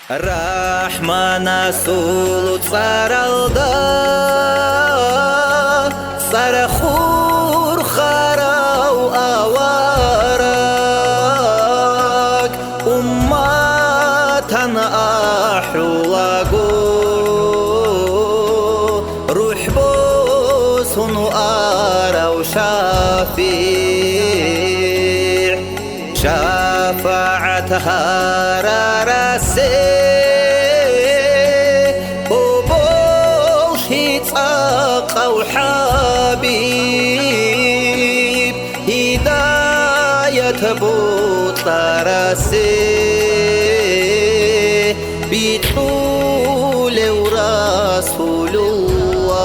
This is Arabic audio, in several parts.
Rahman Asulu Tsaralda Sarahur Kharau Awarak Ummatan Ahulago Ruh Bosunu Arau Shafi' شفاعت هررسه وبوشي تقو حبيب هداية بطرسه بطول ورسول الله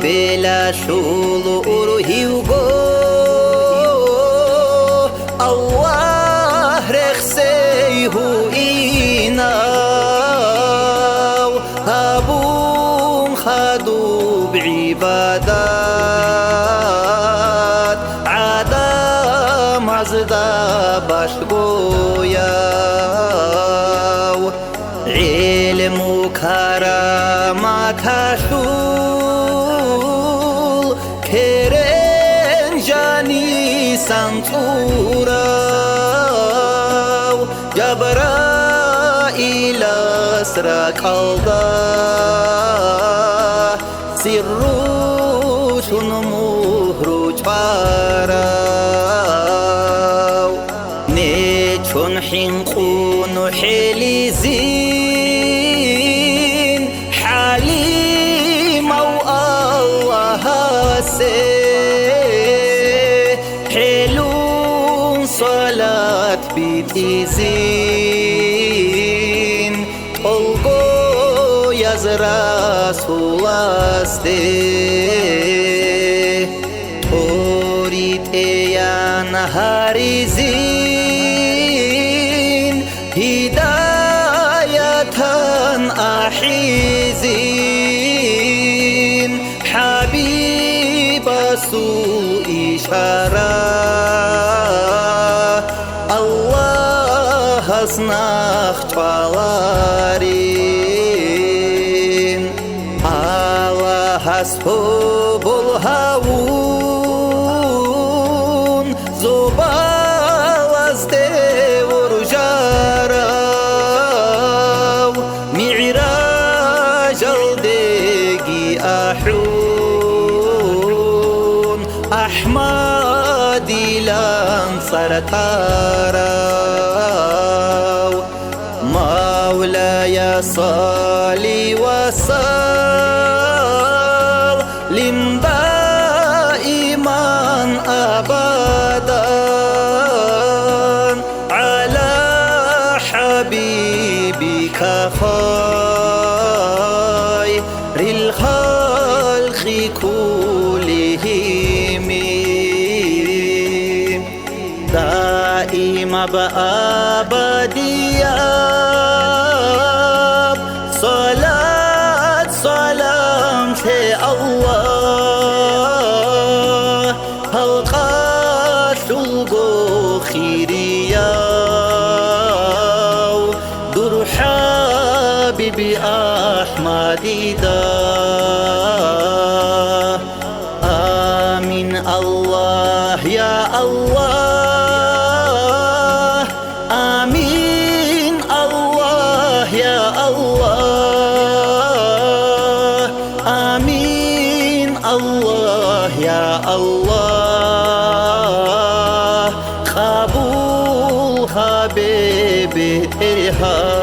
بلا شلور هيوغو الله رخسيه إيناو هابون خدو بعبادات عدم عزدا باشقوياو علم كرامات شول كرن جاني سانتورا جبرائيل أسرك الله سروش مهروج فاراو نيشون حنقون حليزين حليم أو الله حلون صلاة بتزين قلقو يزرسول استه أريد أن هارزين هداية أحيزين حبيب سوء إشارة الله أصنخ طوارين الله أصحب الهون زبال أزدور جارو معراج الدقي أحون أحمد لانصر تاراو مولاي صلي وسلم دائما أبدا على حبيبك خير الخلق كلهم دائما بأبدية صلاة سلام في الله القاتل خيريا در حبيبي أحمد دا آمين الله يا الله آمين الله يا الله آمين الله يا الله قبول حبيبي ترها